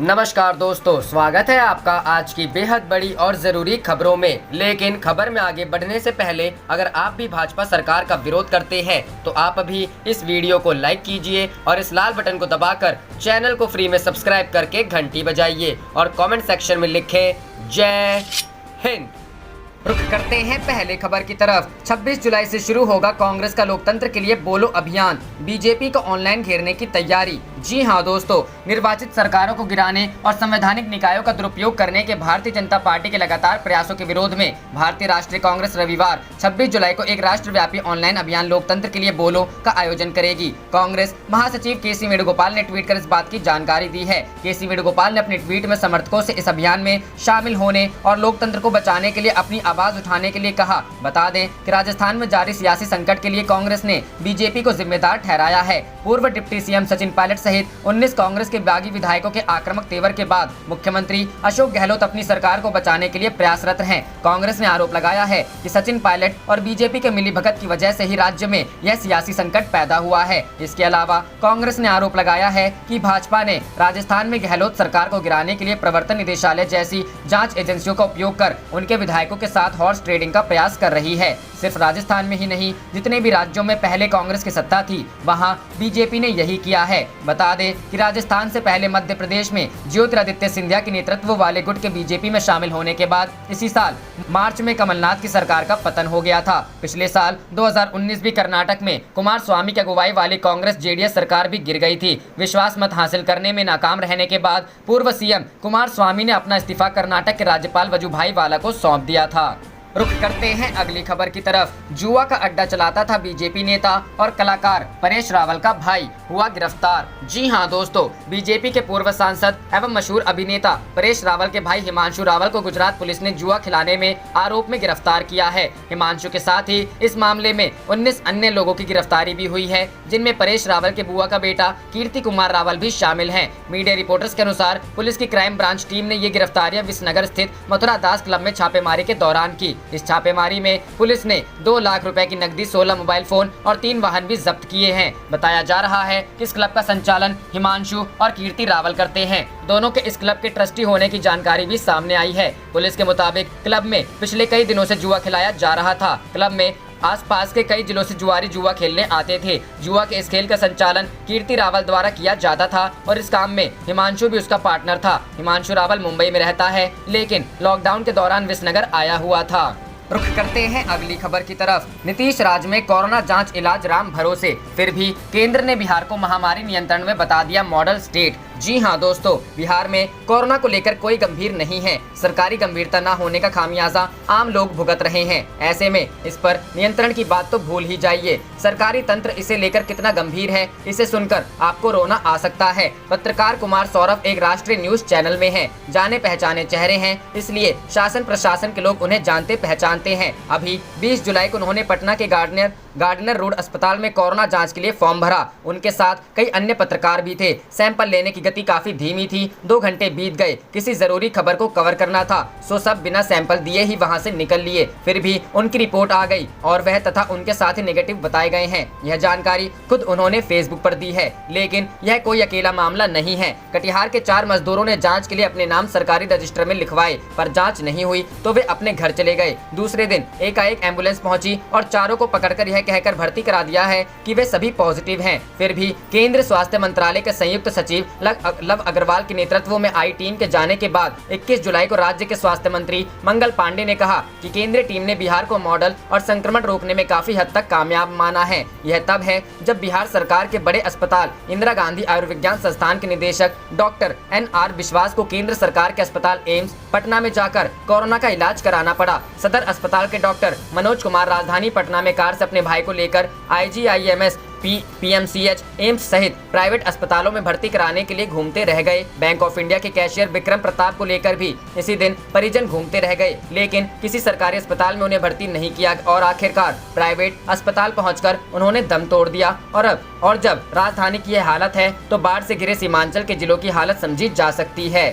नमस्कार दोस्तों, स्वागत है आपका आज की बेहद बड़ी और ज़रूरी खबरों में। लेकिन खबर में आगे बढ़ने से पहले अगर आप भी भाजपा सरकार का विरोध करते हैं तो आप अभी इस वीडियो को लाइक कीजिए और इस लाल बटन को दबाकर चैनल को फ्री में सब्सक्राइब करके घंटी बजाइए और कमेंट सेक्शन में लिखें जय हिंद। रुख करते हैं पहले खबर की तरफ। 26 जुलाई से शुरू होगा कांग्रेस का लोकतंत्र के लिए बोलो अभियान, बीजेपी को ऑनलाइन घेरने की तैयारी। जी हां दोस्तों, निर्वाचित सरकारों को गिराने और संवैधानिक निकायों का दुरुपयोग करने के भारतीय जनता पार्टी के लगातार प्रयासों के विरोध में भारतीय राष्ट्रीय कांग्रेस रविवार 26 जुलाई को एक राष्ट्रव्यापी ऑनलाइन अभियान लोकतंत्र के लिए बोलो का आयोजन करेगी। कांग्रेस महासचिव के.सी. वेणुगोपाल ने ट्वीट कर इस बात की जानकारी दी है। के.सी. वेणुगोपाल ने अपने ट्वीट में समर्थकों से इस अभियान में शामिल होने और लोकतंत्र को बचाने के लिए अपनी आवाज उठाने के लिए कहा। बता दें कि राजस्थान में जारी सियासी संकट के लिए कांग्रेस ने बीजेपी को जिम्मेदार ठहराया है। पूर्व डिप्टी सीएम सचिन पायलट सहित 19 कांग्रेस के बागी विधायकों के आक्रामक तेवर के बाद मुख्यमंत्री अशोक गहलोत अपनी सरकार को बचाने के लिए प्रयासरत हैं। कांग्रेस ने आरोप लगाया है कि सचिन पायलट और बीजेपी के मिलीभगत की वजह से ही राज्य में यह सियासी संकट पैदा हुआ है। इसके अलावा कांग्रेस ने आरोप लगाया है कि भाजपा ने राजस्थान में गहलोत सरकार को गिराने के लिए प्रवर्तन निदेशालय जैसी जांच एजेंसियों का उपयोग कर उनके विधायकों के साथ हॉर्स ट्रेडिंग का प्रयास कर रही है। सिर्फ राजस्थान में ही नहीं, जितने भी राज्यों में पहले कांग्रेस की सत्ता थी वहां बीजेपी ने यही किया है। बता दें कि राजस्थान से पहले मध्य प्रदेश में ज्योतिरादित्य सिंधिया के नेतृत्व वाले गुट के बीजेपी में शामिल होने के बाद इसी साल मार्च में कमलनाथ की सरकार का पतन हो गया था। पिछले साल 2019 भी कर्नाटक में कुमारस्वामी की अगुवाई वाली कांग्रेस जेडीएस सरकार भी गिर गई थी। विश्वास मत हासिल करने में नाकाम रहने के बाद पूर्व सीएम कुमारस्वामी ने अपना इस्तीफा कर्नाटक के राज्यपाल वजुभाई वाला को सौंप दिया था। रुख करते हैं अगली खबर की तरफ। जुआ का अड्डा चलाता था बीजेपी नेता और कलाकार परेश रावल का भाई हुआ गिरफ्तार। जी हां दोस्तों, बीजेपी के पूर्व सांसद एवं मशहूर अभिनेता परेश रावल के भाई हिमांशु रावल को गुजरात पुलिस ने जुआ खिलाने में आरोप में गिरफ्तार किया है। हिमांशु के साथ ही इस मामले में 19 अन्य लोगों की गिरफ्तारी भी हुई है, जिनमें परेश रावल के बुआ का बेटा कीर्ति कुमार रावल भी शामिल है। मीडिया रिपोर्टर्स के अनुसार पुलिस की क्राइम ब्रांच टीम ने ये गिरफ्तारियां विसनगर स्थित मथुरा दास क्लब में छापेमारी के दौरान की। इस छापेमारी में पुलिस ने 2 लाख रुपए की नकदी, 16 मोबाइल फोन और 3 वाहन भी जब्त किए हैं। बताया जा रहा है कि इस क्लब का संचालन हिमांशु और कीर्ति रावल करते हैं। दोनों के इस क्लब के ट्रस्टी होने की जानकारी भी सामने आई है। पुलिस के मुताबिक क्लब में पिछले कई दिनों से जुआ खिलाया जा रहा था। क्लब में आसपास के कई जिलों से जुआरी जुआ खेलने आते थे। जुआ के इस खेल का संचालन कीर्ति रावल द्वारा किया जाता था और इस काम में हिमांशु भी उसका पार्टनर था। हिमांशु रावल मुंबई में रहता है, लेकिन लॉकडाउन के दौरान विसनगर आया हुआ था। रुख करते हैं अगली खबर की तरफ। नीतीश राज में कोरोना जांच इलाज राम भरोसे, फिर भी केंद्र ने बिहार को महामारी नियंत्रण में बता दिया मॉडल स्टेट। जी हां दोस्तों, बिहार में कोरोना को लेकर कोई गंभीर नहीं है। सरकारी गंभीरता न होने का खामियाजा आम लोग भुगत रहे हैं। ऐसे में इस पर नियंत्रण की बात तो भूल ही जाइए। सरकारी तंत्र इसे लेकर कितना गंभीर है, इसे सुनकर आपको रोना आ सकता है। पत्रकार कुमार सौरभ एक राष्ट्रीय न्यूज चैनल में हैं, जाने पहचाने चेहरे हैं, इसलिए शासन प्रशासन के लोग उन्हें जानते पहचानते हैं। अभी 20 जुलाई को उन्होंने पटना के गार्डनर रोड अस्पताल में कोरोना जांच के लिए फॉर्म भरा। उनके साथ कई अन्य पत्रकार भी थे। सैंपल लेने की गति काफी धीमी थी। 2 घंटे बीत गए, किसी जरूरी खबर को कवर करना था, सो सब बिना सैंपल दिए ही वहां से निकल लिए। फिर भी उनकी रिपोर्ट आ गई और वह तथा उनके साथ ही नेगेटिव बताए गए हैं। यह जानकारी खुद उन्होंने फेसबुक पर दी है। लेकिन यह कोई अकेला मामला नहीं है। कटिहार के 4 मजदूरों ने जाँच के लिए अपने नाम सरकारी रजिस्टर में लिखवाए, पर जाँच नहीं हुई तो वे अपने घर चले गए। दूसरे दिन एकाएक एम्बुलेंस पहुंची और चारों को पकड़कर यह कहकर भर्ती करा दिया है कि वे सभी पॉजिटिव हैं। फिर भी केंद्र स्वास्थ्य मंत्रालय के संयुक्त सचिव लव अग्रवाल के नेतृत्व में आई टीम के जाने के बाद 21 जुलाई को राज्य के स्वास्थ्य मंत्री मंगल पांडे ने कहा कि केंद्रीय टीम ने बिहार को मॉडल और संक्रमण रोकने में काफी हद तक कामयाब माना है। यह तब है जब बिहार सरकार के बड़े अस्पताल इंदिरा गांधी आयुर्विज्ञान संस्थान के निदेशक डॉक्टर NR विश्वास को केंद्र सरकार के अस्पताल एम्स पटना में जाकर कोरोना का इलाज कराना पड़ा। सदर अस्पताल के डॉक्टर मनोज कुमार राजधानी पटना में कार से अपने भाई को लेकर IGIMS PMCH एम्स सहित प्राइवेट अस्पतालों में भर्ती कराने के लिए घूमते रह गए। बैंक ऑफ इंडिया के कैशियर विक्रम प्रताप को लेकर भी इसी दिन परिजन घूमते रह गए, लेकिन किसी सरकारी अस्पताल में उन्हें भर्ती नहीं किया और आखिरकार प्राइवेट अस्पताल पहुंचकर उन्होंने दम तोड़ दिया। और जब राजधानी की यह हालत है तो बाढ़ से घिरे सीमांचल के जिलों की हालत समझी जा सकती है।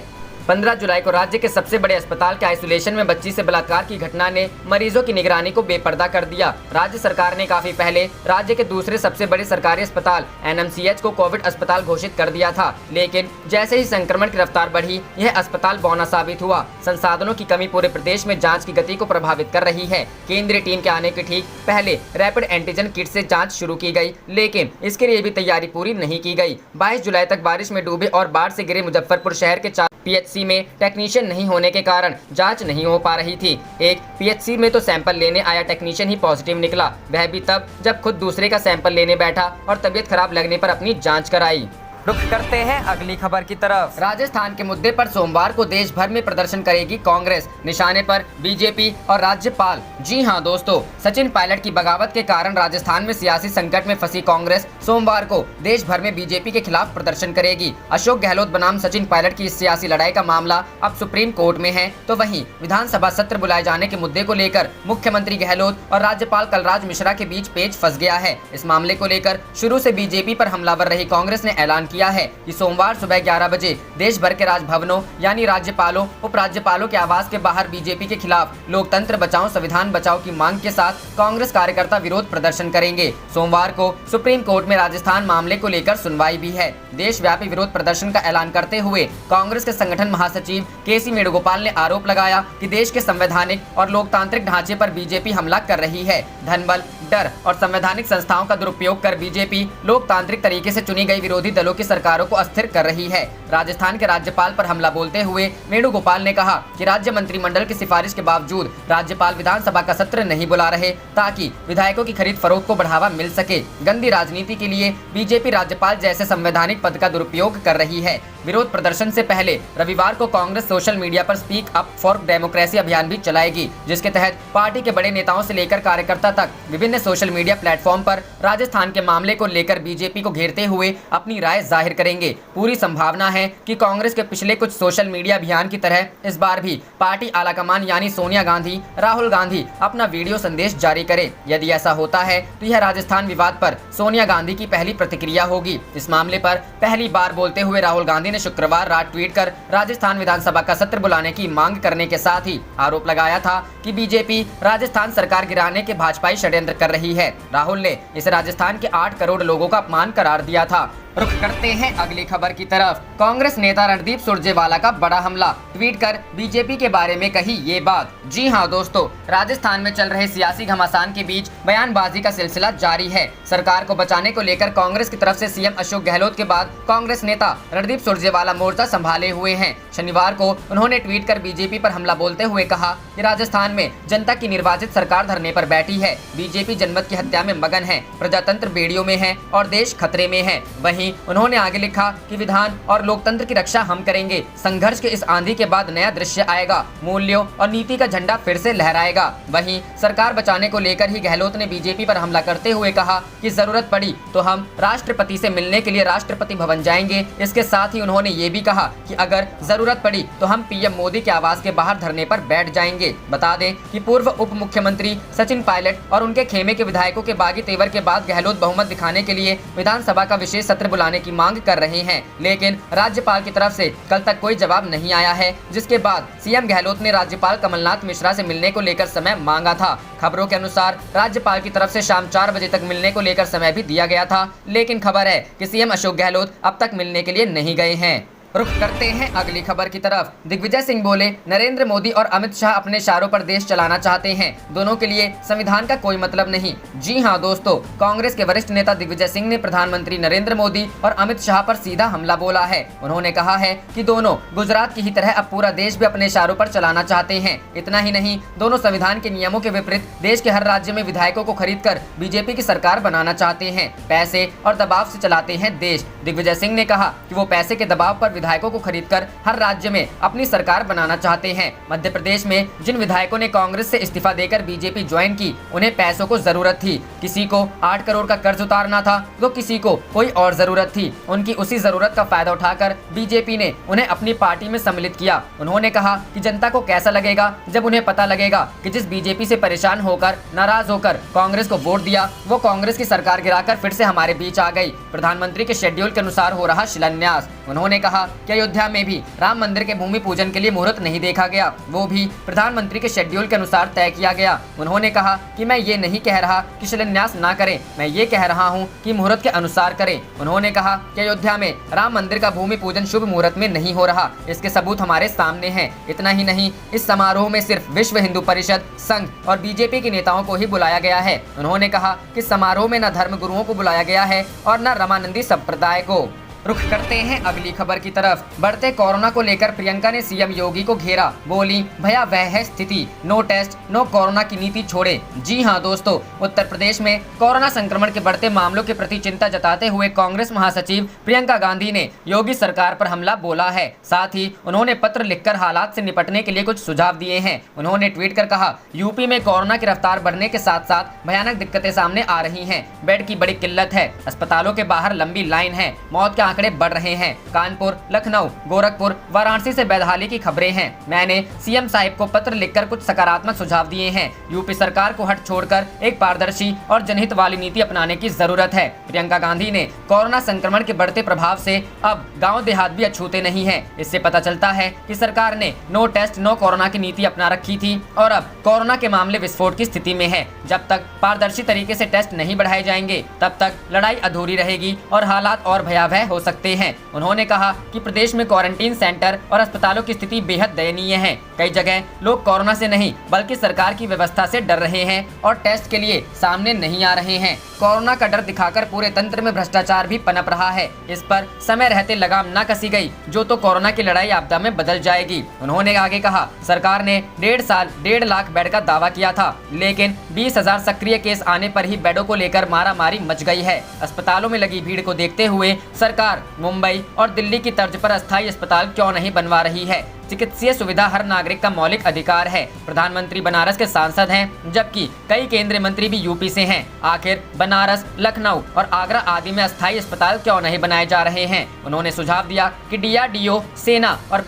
15 जुलाई को राज्य के सबसे बड़े अस्पताल के आइसोलेशन में बच्ची से बलात्कार की घटना ने मरीजों की निगरानी को बेपर्दा कर दिया। राज्य सरकार ने काफी पहले राज्य के दूसरे सबसे बड़े सरकारी अस्पताल NMCH को कोविड अस्पताल घोषित कर दिया था, लेकिन जैसे ही संक्रमण की रफ्तार बढ़ी, यह अस्पताल बौना साबित हुआ। संसाधनों की कमी पूरे प्रदेश में जाँच की गति को प्रभावित कर रही है। केंद्रीय टीम के आने के ठीक पहले रैपिड एंटीजन किट से जाँच शुरू की गई, लेकिन इसके लिए भी तैयारी पूरी नहीं की गई। 22 जुलाई तक बारिश में डूबे और बाढ़ से गिरे मुजफ्फरपुर शहर के PHC में टेक्नीशियन नहीं होने के कारण जांच नहीं हो पा रही थी। एक PHC में तो सैंपल लेने आया टेक्नीशियन ही पॉजिटिव निकला, वह भी तब जब खुद दूसरे का सैंपल लेने बैठा और तबीयत खराब लगने पर अपनी जांच कराई। रुख करते हैं अगली खबर की तरफ। राजस्थान के मुद्दे पर सोमवार को देश भर में प्रदर्शन करेगी कांग्रेस, निशाने पर बीजेपी और राज्यपाल। जी हां दोस्तों, सचिन पायलट की बगावत के कारण राजस्थान में सियासी संकट में फंसी कांग्रेस सोमवार को देश भर में बीजेपी के खिलाफ प्रदर्शन करेगी। अशोक गहलोत बनाम सचिन पायलट की इस सियासी लड़ाई का मामला अब सुप्रीम कोर्ट में है, तो वहीं विधानसभा सत्र बुलाए जाने के मुद्दे को लेकर मुख्यमंत्री गहलोत और राज्यपाल कलराज मिश्रा के बीच पेच फंस गया है। इस मामले को लेकर शुरू से बीजेपी पर हमलावर रही कांग्रेस ने ऐलान किया है कि सोमवार सुबह 11 बजे देश भर के राजभवनों यानी राज्यपालों, उपराज्यपालों के आवास के बाहर बीजेपी के खिलाफ लोकतंत्र बचाओ संविधान बचाओ की मांग के साथ कांग्रेस कार्यकर्ता विरोध प्रदर्शन करेंगे। सोमवार को सुप्रीम कोर्ट में राजस्थान मामले को लेकर सुनवाई भी है। देशव्यापी विरोध प्रदर्शन का ऐलान करते हुए कांग्रेस के संगठन महासचिव KC वेणुगोपाल ने आरोप लगाया कि देश के संवैधानिक और लोकतांत्रिक ढांचे पर बीजेपी हमला कर रही है। धनबल, डर और संवैधानिक संस्थाओं का दुरुपयोग कर बीजेपी लोकतांत्रिक तरीके से चुनी गई विरोधी दलों की सरकारों को अस्थिर कर रही है। राजस्थान के राज्यपाल पर हमला बोलते हुए वेणुगोपाल ने कहा कि राज्य मंत्रिमंडल की सिफारिश के बावजूद राज्यपाल विधानसभा का सत्र नहीं बुला रहे ताकि विधायकों की खरीद फरोख्त को बढ़ावा मिल सके। गंदी राजनीति के लिए बीजेपी राज्यपाल जैसे संवैधानिक पद का दुरुपयोग कर रही है। विरोध प्रदर्शन से पहले रविवार को कांग्रेस सोशल मीडिया पर स्पीक अप फॉर डेमोक्रेसी अभियान भी चलाएगी, जिसके तहत पार्टी के बड़े नेताओं से लेकर कार्यकर्ता तक विभिन्न सोशल मीडिया प्लेटफॉर्म पर राजस्थान के मामले को लेकर बीजेपी को घेरते हुए अपनी राय जाहिर करेंगे। पूरी संभावना है कि कांग्रेस के पिछले कुछ सोशल मीडिया अभियान की तरह इस बार भी पार्टी आलाकमान यानी सोनिया गांधी, राहुल गांधी अपना वीडियो संदेश जारी करे। यदि ऐसा होता है तो यह राजस्थान विवाद पर सोनिया गांधी की पहली प्रतिक्रिया होगी। इस मामले पर पहली बार बोलते हुए राहुल गांधी ने शुक्रवार रात ट्वीट कर राजस्थान विधानसभा का सत्र बुलाने की मांग करने के साथ ही आरोप लगाया था कि बीजेपी राजस्थान सरकार गिराने के भाजपाई षड्यंत्र कर रही है। राहुल ने इसे राजस्थान के 8 करोड़ लोगों का अपमान करार दिया था। रुख करते हैं अगली खबर की तरफ। कांग्रेस नेता रणदीप सुरजेवाला का बड़ा हमला, ट्वीट कर बीजेपी के बारे में कही ये बात। जी हां दोस्तों, राजस्थान में चल रहे सियासी घमासान के बीच बयानबाजी का सिलसिला जारी है। सरकार को बचाने को लेकर कांग्रेस की तरफ से सीएम अशोक गहलोत के बाद कांग्रेस नेता रणदीप सुरजेवाला मोर्चा संभाले हुए हैं। शनिवार को उन्होंने ट्वीट कर बीजेपी पर हमला बोलते हुए कहा कि राजस्थान में जनता की निर्वाचित सरकार धरने पर बैठी है। बीजेपी जनमत की हत्या में मगन है, प्रजातंत्र बेड़ियों में है और देश खतरे में है। वहीं उन्होंने आगे लिखा कि विधान और लोकतंत्र की रक्षा हम करेंगे। संघर्ष के इस आंधी के बाद नया दृश्य आएगा, मूल्यों और नीति का झंडा फिर से लहराएगा। वहीं सरकार बचाने को लेकर ही गहलोत ने बीजेपी पर हमला करते हुए कहा कि जरूरत पड़ी तो हम राष्ट्रपति से मिलने के लिए राष्ट्रपति भवन जाएंगे। इसके साथ ही उन्होंने ये भी कहा कि अगर जरूरत पड़ी तो हम PM मोदी के आवास के बाहर धरने पर बैठ जाएंगे। बता दें कि पूर्व उप मुख्यमंत्री सचिन पायलट और उनके खेमे के विधायकों के बागी तेवर के बाद गहलोत बहुमत दिखाने के लिए विधानसभा का विशेष सत्र बुलाने की मांग कर रहे हैं, लेकिन राज्यपाल की तरफ से कल तक कोई जवाब नहीं आया है, जिसके बाद सीएम गहलोत ने राज्यपाल कमलनाथ मिश्रा से मिलने को लेकर समय मांगा था। खबरों के अनुसार राज्यपाल की तरफ से शाम 4 बजे तक मिलने को लेकर समय भी दिया गया था, लेकिन खबर है कि सीएम अशोक गहलोत अब तक मिलने के लिए नहीं गए हैं। रुख करते हैं अगली खबर की तरफ। दिग्विजय सिंह बोले, नरेंद्र मोदी और अमित शाह अपने इशारों पर देश चलाना चाहते हैं, दोनों के लिए संविधान का कोई मतलब नहीं। जी हां दोस्तों, कांग्रेस के वरिष्ठ नेता दिग्विजय सिंह ने प्रधानमंत्री नरेंद्र मोदी और अमित शाह पर सीधा हमला बोला है। उन्होंने कहा है कि दोनों गुजरात की ही तरह अब पूरा देश भी अपने इशारों पर चलाना चाहते हैं। इतना ही नहीं, दोनों संविधान के नियमों के विपरीत देश के हर राज्य में विधायकों को खरीद कर बीजेपी की सरकार बनाना चाहते हैं, पैसे और दबाव से चलाते हैं देश। दिग्विजय सिंह ने कहा कि वो पैसे के दबाव पर विधायकों को खरीदकर हर राज्य में अपनी सरकार बनाना चाहते हैं। मध्य प्रदेश में जिन विधायकों ने कांग्रेस से इस्तीफा देकर बीजेपी ज्वाइन की, उन्हें पैसों को जरूरत थी। किसी को 8 करोड़ का कर्ज उतारना था तो किसी को कोई और जरूरत थी। उनकी उसी जरूरत का फायदा उठाकर बीजेपी ने उन्हें अपनी पार्टी में सम्मिलित किया। उन्होंने कहा कि जनता को कैसा लगेगा जब उन्हें पता लगेगा कि जिस बीजेपी से परेशान होकर, नाराज होकर कांग्रेस को वोट दिया, वो कांग्रेस की सरकार गिराकर फिर से हमारे बीच आ गई। प्रधानमंत्री के शेड्यूल के अनुसार हो रहा शिलान्यास। उन्होंने कहा कि अयोध्या में भी राम मंदिर के भूमि पूजन के लिए मुहूर्त नहीं देखा गया, वो भी प्रधानमंत्री के शेड्यूल के अनुसार तय किया गया। उन्होंने कहा कि मैं ये नहीं कह रहा कि शिलान्यास ना करें, मैं ये कह रहा हूँ कि मुहूर्त के अनुसार करें। उन्होंने कहा कि अयोध्या में राम मंदिर का भूमि पूजन शुभ मुहूर्त में नहीं हो रहा, इसके सबूत हमारे सामने हैं। इतना ही नहीं, इस समारोह में सिर्फ विश्व हिंदू परिषद, संघ और बीजेपी के नेताओं को ही बुलाया गया है। उन्होंने कहा कि समारोह में न धर्म गुरुओं को बुलाया गया है और न रामानंदी संप्रदाय को। रुख करते हैं अगली खबर की तरफ। बढ़ते कोरोना को लेकर प्रियंका ने सीएम योगी को घेरा, बोली भयावह है स्थिति, नो टेस्ट नो कोरोना की नीति छोड़े। जी हां दोस्तों, उत्तर प्रदेश में कोरोना संक्रमण के बढ़ते मामलों के प्रति चिंता जताते हुए कांग्रेस महासचिव प्रियंका गांधी ने योगी सरकार पर हमला बोला है। साथ ही उन्होंने पत्र लिखकर हालात से निपटने के लिए कुछ सुझाव दिए हैं। उन्होंने ट्वीट कर कहा, यूपी में कोरोना की रफ्तार बढ़ने के साथ साथ भयानक दिक्कतें सामने आ रही है। बेड की बड़ी किल्लत है, अस्पतालों के बाहर लंबी लाइन है, मौत के आंकड़े बढ़ रहे हैं। कानपुर, लखनऊ, गोरखपुर, वाराणसी से बदहाली की खबरें हैं। मैंने सीएम साहिब को पत्र लिखकर कुछ सकारात्मक सुझाव दिए हैं। यूपी सरकार को हट छोड़कर एक पारदर्शी और जनहित वाली नीति अपनाने की जरूरत है। प्रियंका गांधी ने कोरोना संक्रमण के बढ़ते प्रभाव से अब गांव देहात भी अछूते नहीं है। इससे पता चलता है कि सरकार ने नो टेस्ट नो कोरोना की नीति अपना रखी थी और अब कोरोना के मामले विस्फोट की स्थिति में है। जब तक पारदर्शी तरीके से टेस्ट नहीं बढ़ाए जाएंगे, तब तक लड़ाई अधूरी रहेगी और हालात और भयावह हो सकते हैं। उन्होंने कहा कि प्रदेश में क्वारंटीन सेंटर और अस्पतालों की स्थिति बेहद दयनीय है। कई जगह लोग कोरोना से नहीं बल्कि सरकार की व्यवस्था से डर रहे हैं और टेस्ट के लिए सामने नहीं आ रहे हैं। कोरोना का डर दिखाकर पूरे तंत्र में भ्रष्टाचार भी पनप रहा है। इस पर समय रहते लगाम न कसी गई, जो तो कोरोना की लड़ाई आपदा में बदल जाएगी। उन्होंने आगे कहा, सरकार ने 1.5 साल 1.5 लाख बेड का दावा किया था, लेकिन 20,000 सक्रिय केस आने पर ही बेडों को लेकर मारामारी मच गई है। अस्पतालों में लगी भीड़ को देखते हुए सरकार मुंबई और दिल्ली की तर्ज पर अस्थायी अस्पताल क्यों नहीं बनवा रही है? चिकित्सीय सुविधा हर नागरिक का मौलिक अधिकार है। प्रधानमंत्री बनारस के सांसद हैं, जबकि कई केंद्रीय मंत्री भी यूपी से हैं। आखिर बनारस, लखनऊ और आगरा आदि में अस्थायी अस्पताल क्यों नहीं बनाए जा रहे हैं? उन्होंने सुझाव दिया कि DRDO, सेना और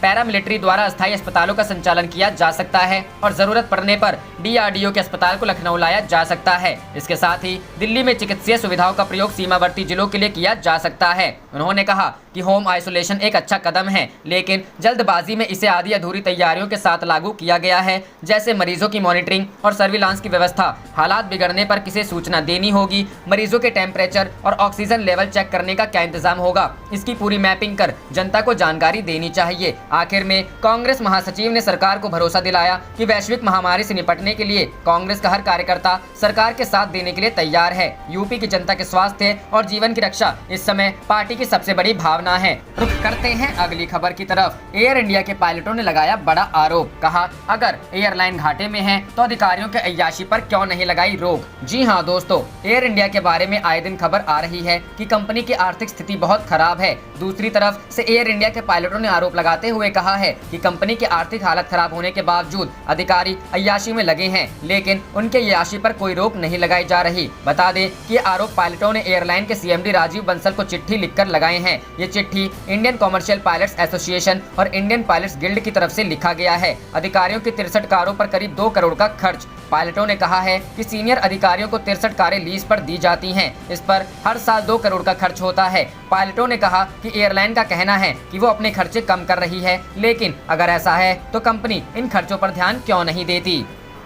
पैरामिलिट्री द्वारा अस्थायी अस्पतालों का संचालन किया जा सकता है और जरूरत पड़ने पर DRDO के अस्पताल को लखनऊ लाया जा सकता है। इसके साथ ही दिल्ली में चिकित्सीय सुविधाओं का प्रयोग सीमावर्ती जिलों के लिए किया जा सकता है। उन्होंने कहा कि होम आइसोलेशन एक अच्छा कदम है, लेकिन जल्दबाजी में इसे आधी अधूरी तैयारियों के साथ लागू किया गया है, जैसे मरीजों की मॉनिटरिंग और सर्विलांस की व्यवस्था। हालात बिगड़ने पर किसे सूचना देनी होगी, मरीजों के टेम्परेचर और ऑक्सीजन लेवल चेक करने का क्या इंतजाम होगा, इसकी पूरी मैपिंग कर जनता को जानकारी देनी चाहिए। आखिर में कांग्रेस महासचिव ने सरकार को भरोसा दिलाया कि वैश्विक महामारी से निपटने के लिए कांग्रेस का हर कार्यकर्ता सरकार के साथ देने के लिए तैयार है। यूपी की जनता के स्वास्थ्य और जीवन की रक्षा इस समय पार्टी की सबसे बड़ी भावना है। रुख करते हैं अगली खबर की तरफ। एयर इंडिया के पायलटों ने लगाया बड़ा आरोप, कहा अगर एयरलाइन घाटे में है तो अधिकारियों के अय्याशी पर क्यों नहीं लगाई रोक। जी हां दोस्तों, एयर इंडिया के बारे में आए दिन खबर आ रही है कि कंपनी की आर्थिक स्थिति बहुत खराब है। दूसरी तरफ से एयर इंडिया के पायलटों ने आरोप लगाते हुए कहा है कि कंपनी की आर्थिक हालत खराब होने के बावजूद अधिकारी अय्याशी में लगे हैं, लेकिन उनके अय्याशी पर कोई रोक नहीं लगाई जा रही। बता दें कि आरोप पायलटों ने एयरलाइन के CMD राजीव बंसल को चिट्ठी लिखकर लगाए हैं। ये चिट्ठी इंडियन कॉमर्शियल पायलट्स एसोसिएशन और इंडियन पायलट्स गिल्ड की तरफ से लिखा गया है। अधिकारियों की 63 कारों पर करीब 2 करोड़ का खर्च। पायलटों ने कहा है कि सीनियर अधिकारियों को 63 कारें लीज पर दी जाती हैं। इस पर हर साल 2 करोड़ का खर्च होता है। पायलटों ने कहा कि एयरलाइन का कहना है कि वो अपने खर्चे कम कर रही है, लेकिन अगर ऐसा है तो कंपनी इन खर्चों पर ध्यान क्यों नहीं देती।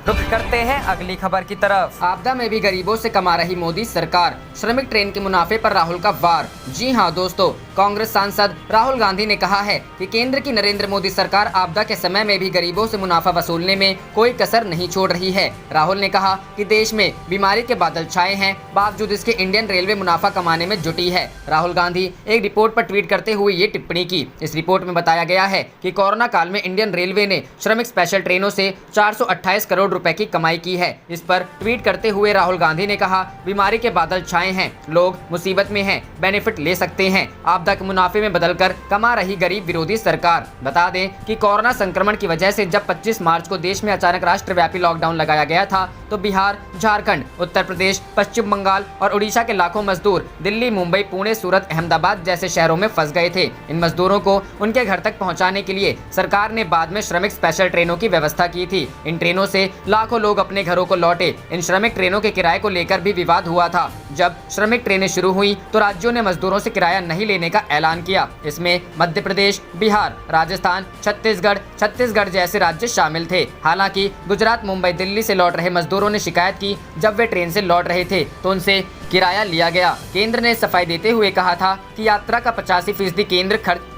रुख करते हैं अगली खबर की तरफ। आपदा में भी गरीबों से कमा रही मोदी सरकार, श्रमिक ट्रेन के मुनाफे पर राहुल का वार। जी हां दोस्तों, कांग्रेस सांसद राहुल गांधी ने कहा है कि केंद्र की नरेंद्र मोदी सरकार आपदा के समय में भी गरीबों से मुनाफा वसूलने में कोई कसर नहीं छोड़ रही है। राहुल ने कहा कि देश में बीमारी के बादल छाए हैं, बावजूद इसके इंडियन रेलवे मुनाफा कमाने में जुटी है। राहुल गांधी एक रिपोर्ट पर ट्वीट करते हुए ये टिप्पणी की। इस रिपोर्ट में बताया गया है कि कोरोना काल में इंडियन रेलवे ने श्रमिक स्पेशल ट्रेनों से 428 करोड़ रुपए की कमाई की है। इस पर ट्वीट करते हुए राहुल गांधी ने कहा, बीमारी के बादल छाए हैं, लोग मुसीबत में हैं, बेनिफिट ले सकते हैं। आपदा के मुनाफे में बदलकर कमा रही गरीब विरोधी सरकार। बता दें कि कोरोना संक्रमण की वजह से जब 25 मार्च को देश में अचानक राष्ट्रव्यापी लॉकडाउन लगाया गया था, तो बिहार, झारखंड, उत्तर प्रदेश, पश्चिम बंगाल और उड़ीसा के लाखों मजदूर दिल्ली, मुंबई, पुणे, सूरत, अहमदाबाद जैसे शहरों में फंस गए थे। इन मजदूरों को उनके घर तक पहुंचाने के लिए सरकार ने बाद में श्रमिक स्पेशल ट्रेनों की व्यवस्था की थी। इन ट्रेनों से लाखों लोग अपने घरों को लौटे। इन श्रमिक ट्रेनों के किराए को लेकर भी विवाद हुआ था। जब श्रमिक ट्रेनें शुरू हुई तो राज्यों ने मजदूरों से किराया नहीं लेने का ऐलान किया। इसमें मध्य प्रदेश, बिहार, राजस्थान, छत्तीसगढ़ जैसे राज्य शामिल थे। हालांकि गुजरात, मुंबई, दिल्ली से लौट रहे मजदूरों ने शिकायत की, जब वे ट्रेन से लौट रहे थे तो उनसे किराया लिया गया। केंद्र ने सफाई देते हुए कहा था कि यात्रा का 85% केंद्र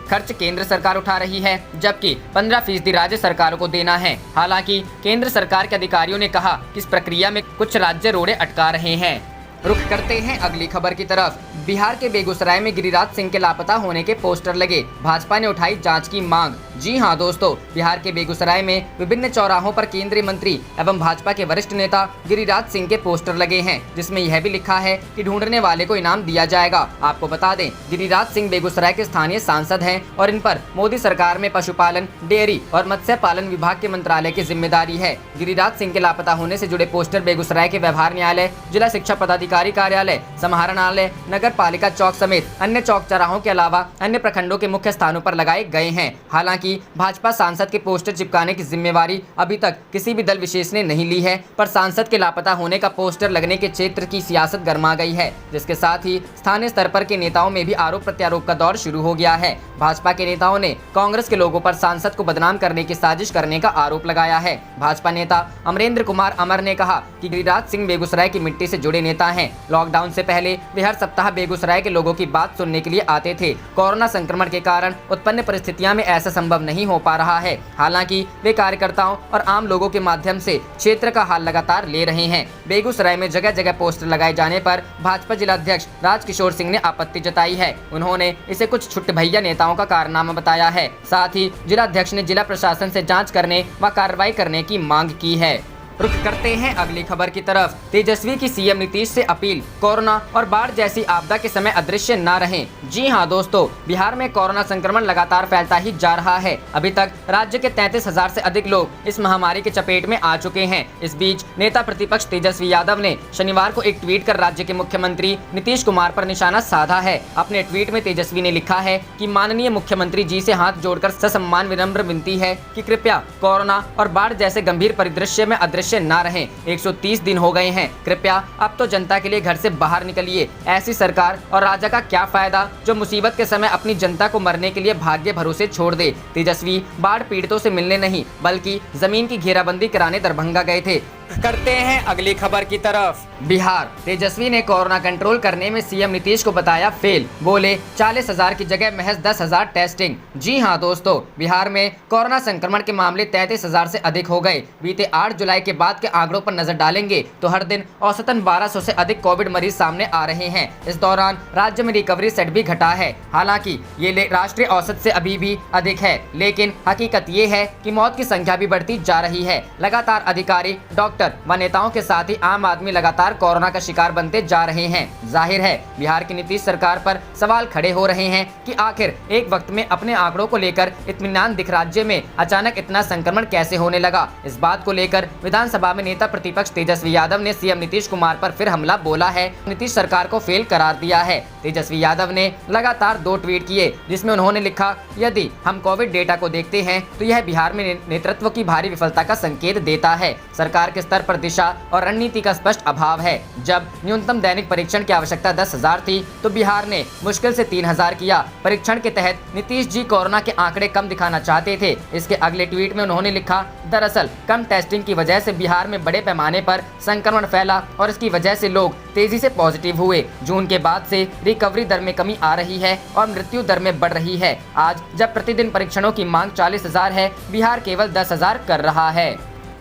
खर्च केंद्र सरकार उठा रही है, जबकि 15% राज्य सरकारों को देना है। हालांकि केंद्र सरकार के अधिकारियों ने कहा कि इस प्रक्रिया में कुछ राज्य रोड़े अटका रहे हैं। रुख करते हैं अगली खबर की तरफ। बिहार के बेगूसराय में गिरिराज सिंह के लापता होने के पोस्टर लगे, भाजपा ने उठाई जांच की मांग। जी हां दोस्तों, बिहार के बेगूसराय में विभिन्न चौराहों पर केंद्रीय मंत्री एवं भाजपा के वरिष्ठ नेता गिरिराज सिंह के पोस्टर लगे हैं, जिसमें यह भी लिखा है कि ढूंढने वाले को इनाम दिया जाएगा। आपको बता दें, गिरिराज सिंह बेगूसराय के स्थानीय सांसद हैं और इन पर मोदी सरकार में पशुपालन, डेयरी और मत्स्य पालन विभाग के मंत्रालय की जिम्मेदारी है। गिरिराज सिंह के लापता होने से जुड़े पोस्टर बेगूसराय के व्यवहार न्यायालय, जिला शिक्षा पदाधिकारी कार्यालय, समाहरणालय, नगर पालिका चौक समेत अन्य चौक चौराहों के अलावा अन्य प्रखंडों के मुख्य स्थानों पर लगाए गए हैं। हालांकि भाजपा सांसद के पोस्टर चिपकाने की जिम्मेवारी अभी तक किसी भी दल विशेष ने नहीं ली है, पर सांसद के लापता होने का पोस्टर लगने के क्षेत्र की सियासत गर्मा गई है, जिसके साथ ही स्थानीय स्तर पर के नेताओं में भी आरोप प्रत्यारोप का दौर शुरू हो गया है। भाजपा के नेताओं ने कांग्रेस के लोगों पर सांसद को बदनाम करने की साजिश करने का आरोप लगाया है। भाजपा नेता अमरेंद्र कुमार अमर ने कहा कि गिरिराज सिंह बेगूसराय की मिट्टी से जुड़े नेता हैं। लॉकडाउन से पहले वे हर सप्ताह बेगूसराय के लोगों की बात सुनने के लिए आते थे। कोरोना संक्रमण के कारण उत्पन्न परिस्थितियों में ऐसा संभव नहीं हो पा रहा है। हालांकि वे कार्यकर्ताओं और आम लोगों के माध्यम से क्षेत्र का हाल लगातार ले रहे हैं। बेगूसराय में जगह जगह पोस्टर लगाए जाने पर भाजपा जिलाध्यक्ष राजकिशोर सिंह ने आपत्ति जताई है। उन्होंने इसे कुछ छुट्ट भैया नेताओं का कारनामा बताया है। साथ ही जिलाध्यक्ष ने जिला प्रशासन से जाँच करने व कार्रवाई करने की मांग की है। रुख करते हैं अगली खबर की तरफ। तेजस्वी की सीएम नीतीश से अपील, कोरोना और बाढ़ जैसी आपदा के समय अदृश्य न रहें। जी हां दोस्तों, बिहार में कोरोना संक्रमण लगातार फैलता ही जा रहा है। अभी तक राज्य के 33,000 से अधिक लोग इस महामारी के चपेट में आ चुके हैं। इस बीच नेता प्रतिपक्ष तेजस्वी यादव ने शनिवार को एक ट्वीट कर राज्य के मुख्यमंत्री नीतीश कुमार पर निशाना साधा है। अपने ट्वीट में तेजस्वी ने लिखा है कि माननीय मुख्यमंत्री जी से हाथ जोड़कर ससम्मान विनम्र विनती है कि कृपया कोरोना और बाढ़ जैसे गंभीर परिदृश्य में अदृश्य न रहें। 130 दिन हो गए हैं, कृपया अब तो जनता के लिए घर से बाहर निकलिए। ऐसी सरकार और राजा का क्या फायदा जो मुसीबत के समय अपनी जनता को मरने के लिए भाग्य भरोसे छोड़ दे। तेजस्वी बाढ़ पीड़ितों से मिलने नहीं बल्कि जमीन की घेराबंदी कराने दरभंगा गए थे। करते हैं अगली खबर की तरफ। बिहार, तेजस्वी ने कोरोना कंट्रोल करने में सीएम नीतीश को बताया फेल, बोले 40,000 की जगह महज 10,000 टेस्टिंग। जी हां दोस्तों, बिहार में कोरोना संक्रमण के मामले 33,000 से अधिक हो गए। बीते 8 जुलाई के बाद के आंकड़ों पर नजर डालेंगे तो हर दिन औसतन 1200 से अधिक कोविड मरीज सामने आ रहे हैं। इस दौरान राज्य में रिकवरी सेट भी घटा है। हालांकि ये राष्ट्रीय औसत से अभी भी अधिक है, लेकिन हकीकत ये है कि मौत की संख्या भी बढ़ती जा रही है। लगातार अधिकारी, डॉक्टर व नेताओं के साथ ही आम आदमी लगातार कोरोना का शिकार बनते जा रहे हैं। जाहिर है बिहार की नीतीश सरकार पर सवाल खड़े हो रहे हैं कि आखिर एक वक्त में अपने आंकड़ों को लेकर इत्मीनान दिख राज्य में अचानक इतना संक्रमण कैसे होने लगा। इस बात को लेकर विधानसभा में नेता प्रतिपक्ष तेजस्वी यादव ने सीएम नीतीश कुमार पर फिर हमला बोला है। नीतीश सरकार को फेल करार दिया है। तेजस्वी यादव ने लगातार 2 ट्वीट किए, जिसमें उन्होंने लिखा, यदि हम कोविड डेटा को देखते हैं तो यह बिहार में नेतृत्व की भारी विफलता का संकेत देता है। सरकार के स्तर पर दिशा और रणनीति का स्पष्ट अभाव है। जब न्यूनतम दैनिक परीक्षण की आवश्यकता 10,000 थी तो बिहार ने मुश्किल से 3,000 किया। परीक्षण के तहत नीतीश जी कोरोना के आंकड़े कम दिखाना चाहते थे। इसके अगले ट्वीट में उन्होंने लिखा, दरअसल कम टेस्टिंग की वजह से बिहार में बड़े पैमाने पर संक्रमण फैला और इसकी वजह से लोग तेजी से पॉजिटिव हुए। जून के बाद से रिकवरी दर में कमी आ रही है और मृत्यु दर में बढ़ रही है। आज जब प्रतिदिन परीक्षणों की मांग 40,000 है, बिहार केवल 10,000 कर रहा है।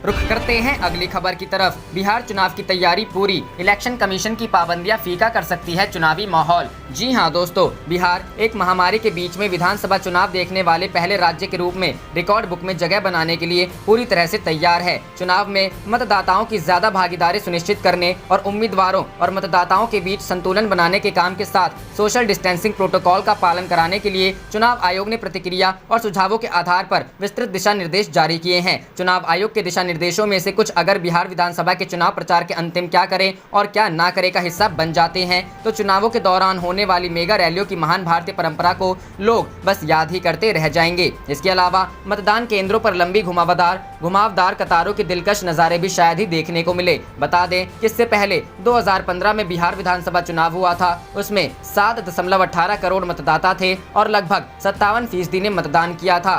रुख करते हैं अगली खबर की तरफ। बिहार चुनाव की तैयारी पूरी, इलेक्शन कमीशन की पाबंदियां फीका कर सकती है चुनावी माहौल। जी हां दोस्तों, बिहार एक महामारी के बीच में विधानसभा चुनाव देखने वाले पहले राज्य के रूप में रिकॉर्ड बुक में जगह बनाने के लिए पूरी तरह से तैयार है। चुनाव में मतदाताओं की ज्यादा भागीदारी सुनिश्चित करने और उम्मीदवारों और मतदाताओं के बीच संतुलन बनाने के काम के साथ सोशल डिस्टेंसिंग प्रोटोकॉल का पालन कराने के लिए चुनाव आयोग ने प्रतिक्रिया और सुझावों के आधार पर विस्तृत दिशा निर्देश जारी किए हैं। चुनाव आयोग के दिशा निर्देशों में से कुछ अगर बिहार विधानसभा के चुनाव प्रचार के अंतिम क्या करें और क्या ना करे का हिस्सा बन जाते हैं तो चुनावों के दौरान होने वाली मेगा रैलियों की महान भारतीय परंपरा को लोग बस याद ही करते रह जाएंगे। इसके अलावा मतदान केंद्रों पर लंबी घुमावदार कतारों के दिलकश नज़ारे भी शायद ही देखने को मिले। बता दें कि इससे पहले 2015 में बिहार विधानसभा चुनाव हुआ था, उसमें 7.18 करोड़ मतदाता थे और लगभग 57% ने मतदान किया था।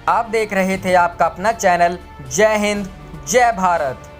आप देख रहे थे आपका अपना चैनल जय हिंद जय भारत।